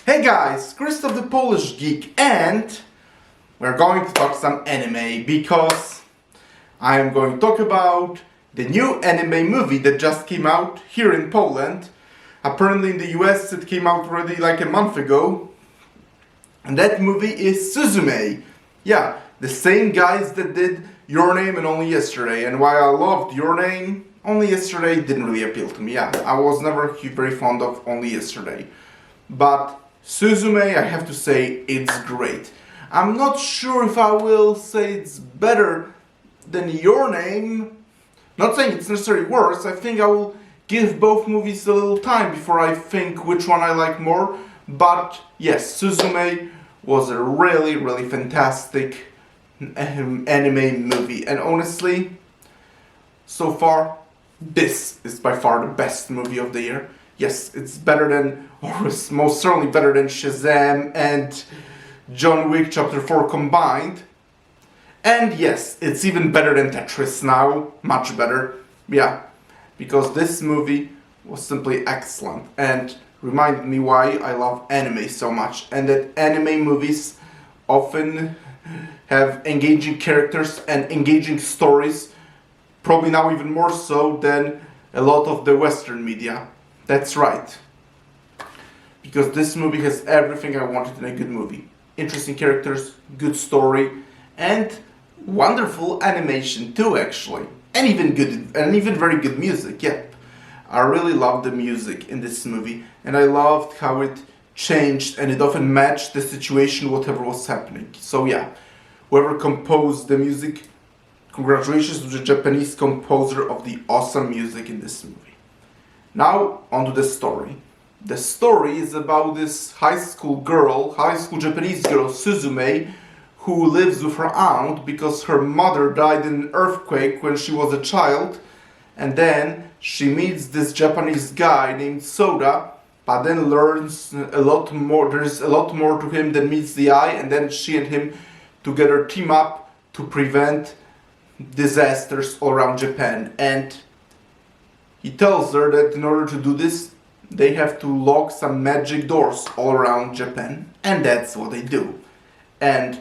Hey guys, Christoph the Polish Geek, and we're going to talk some anime because I am going to talk about the new anime movie that just came out here in Poland. Apparently in the US it came out already like a month ago. And that movie is Suzume. Yeah, the same guys that did Your Name and Only Yesterday. And while I loved Your Name, Only Yesterday didn't really appeal to me. Yeah, I was never very fond of Only Yesterday. But Suzume, I have to say, it's great. I'm not sure if I will say it's better than Your Name. Not saying it's necessarily worse. I think I will give both movies a little time before I think which one I like more. But yes, Suzume was a really fantastic anime movie. And honestly, so far, this is by far the best movie of the year. Yes, it's better than, or it's most certainly better than Shazam and John Wick Chapter 4 combined. And yes, it's even better than Tetris now, much better. Yeah, because this movie was simply excellent and reminded me why I love anime so much. And that anime movies often have engaging characters and engaging stories, probably now even more so than a lot of the Western media. That's right. Because this movie has everything I wanted in a good movie. Interesting characters, good story, and wonderful animation too, actually. And even very good music, yep. I really loved the music in this movie, and I loved how it changed and it often matched the situation, whatever was happening. So yeah, whoever composed the music, congratulations to the Japanese composer of the awesome music in this movie. Now, onto the story. The story is about this high school Japanese girl, Suzume, who lives with her aunt because her mother died in an earthquake when she was a child. And then she meets this Japanese guy named Soda, but then learns a lot more. There's a lot more to him than meets the eye, and then she and him together team up to prevent disasters all around Japan. And he tells her that in order to do this, they have to lock some magic doors all around Japan. And that's what they do. And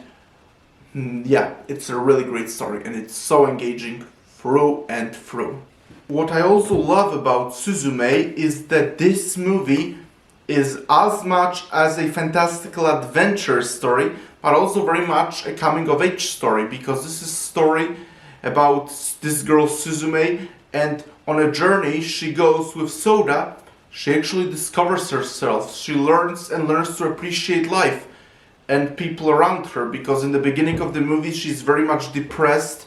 yeah, it's a really great story and it's so engaging through and through. What I also love about Suzume is that this movie is as much as a fantastical adventure story, but also very much a coming-of-age story, because this is a story about this girl Suzume, and on a journey she goes with Soda. She actually discovers herself. She learns to appreciate life and people around her, because in the beginning of the movie she's very much depressed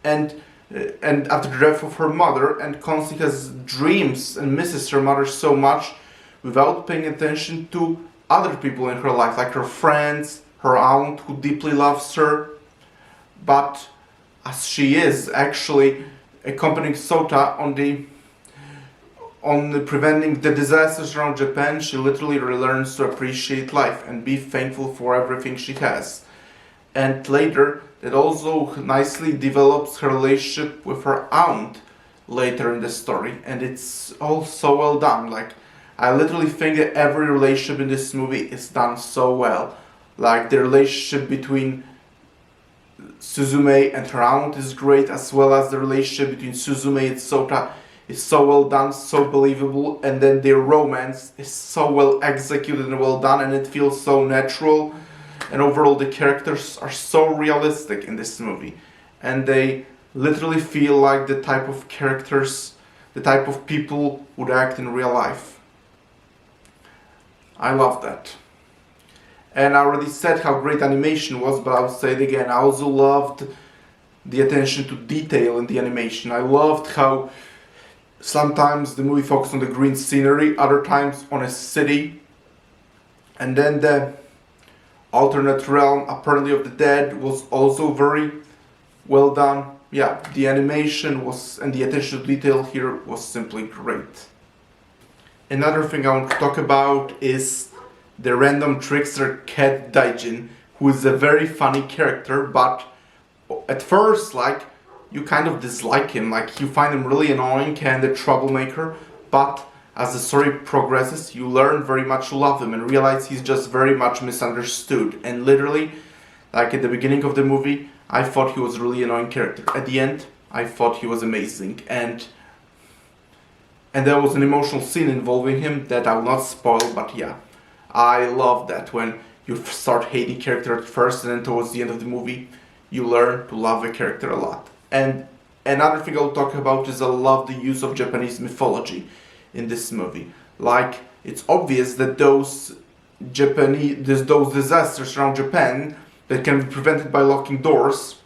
and after the death of her mother, and constantly has dreams and misses her mother so much without paying attention to other people in her life, like her friends, her aunt who deeply loves her. But as she is actually accompanying Sota on preventing the disasters around Japan, she literally learns to appreciate life and be thankful for everything she has. And later, that also nicely develops her relationship with her aunt later in the story, and it's all so well done. Like, I literally think that every relationship in this movie is done so well. Like, the relationship between Suzume and her aunt is great, as well as the relationship between Suzume and Sota is so well done, so believable, and then their romance is so well executed and well done, and it feels so natural. And overall, the characters are so realistic in this movie, and they literally feel like the type of characters, the type of people would act in real life. I love that. And I already said how great animation was, but I'll say it again. I also loved the attention to detail in the animation. I loved how sometimes the movie focused on the green scenery, other times on a city, and then the alternate realm, apparently of the dead, was also very well done. Yeah, the animation was, and the attention to detail here was simply great. Another thing I want to talk about is the random trickster cat Daijin, who is a very funny character, but at first, like, you kind of dislike him, like you find him really annoying and a troublemaker, but as the story progresses, you learn very much to love him and realize he's just very much misunderstood. And literally, like at the beginning of the movie, I thought he was a really annoying character. At the end, I thought he was amazing. And there was an emotional scene involving him that I will not spoil, but yeah. I love that when you start hating character at first and then towards the end of the movie, you learn to love a character a lot. And another thing I'll talk about is I love the use of Japanese mythology in this movie. Like, it's obvious that those disasters around Japan that can be prevented by locking doors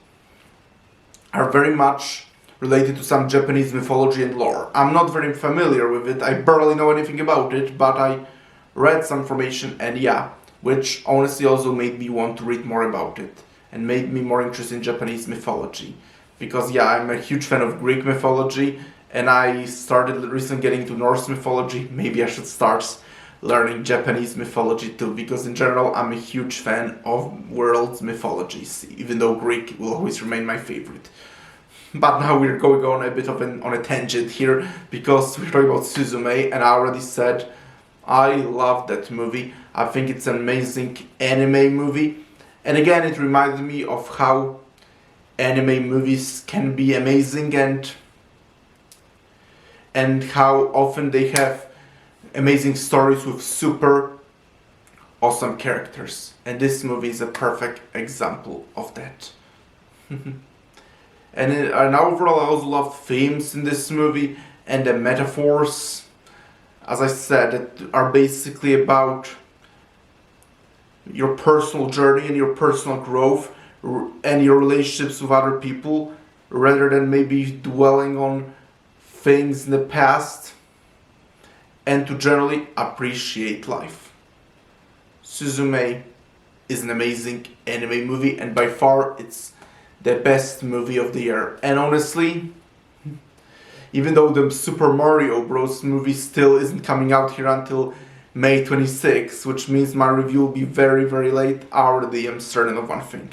are very much related to some Japanese mythology and lore. I'm not very familiar with it, I barely know anything about it, but I read some information and yeah, which honestly also made me want to read more about it and made me more interested in Japanese mythology. Because yeah, I'm a huge fan of Greek mythology and I started recently getting into Norse mythology. Maybe I should start learning Japanese mythology too, because in general I'm a huge fan of world mythologies, even though Greek will always remain my favorite. But now we're going on a bit of on a tangent here, because we're talking about Suzume, and I already said I love that movie. I think it's an amazing anime movie, and again it reminded me of how anime movies can be amazing and how often they have amazing stories with super awesome characters, and this movie is a perfect example of that. And overall I also love themes in this movie and the metaphors, as I said, that are basically about your personal journey and your personal growth and your relationships with other people, rather than maybe dwelling on things in the past, and to generally appreciate life. Suzume is an amazing anime movie, and by far it's the best movie of the year. And honestly, even though the Super Mario Bros. Movie still isn't coming out here until May 26th, which means my review will be very, very late, I already am certain of one thing.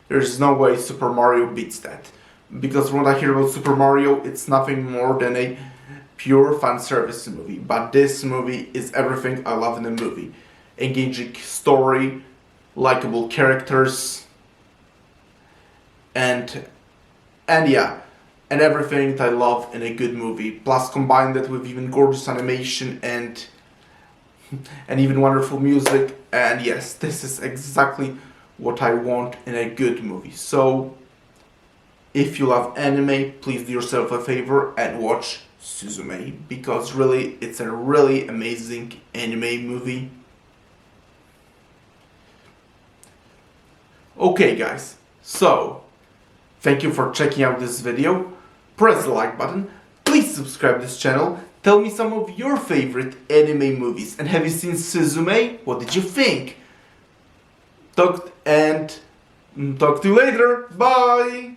There's no way Super Mario beats that. Because from what I hear about Super Mario, it's nothing more than a pure fan service movie. But this movie is everything I love in a movie. Engaging story, likable characters, and everything that I love in a good movie. Plus combine that with even gorgeous animation and even wonderful music. And yes, this is exactly what I want in a good movie. So if you love anime, please do yourself a favor and watch Suzume, because really it's a really amazing anime movie. Okay guys, so thank you for checking out this video. Press the like button, please subscribe to this channel, tell me some of your favorite anime movies, and have you seen Suzume? What did you think? Talk to you later, bye!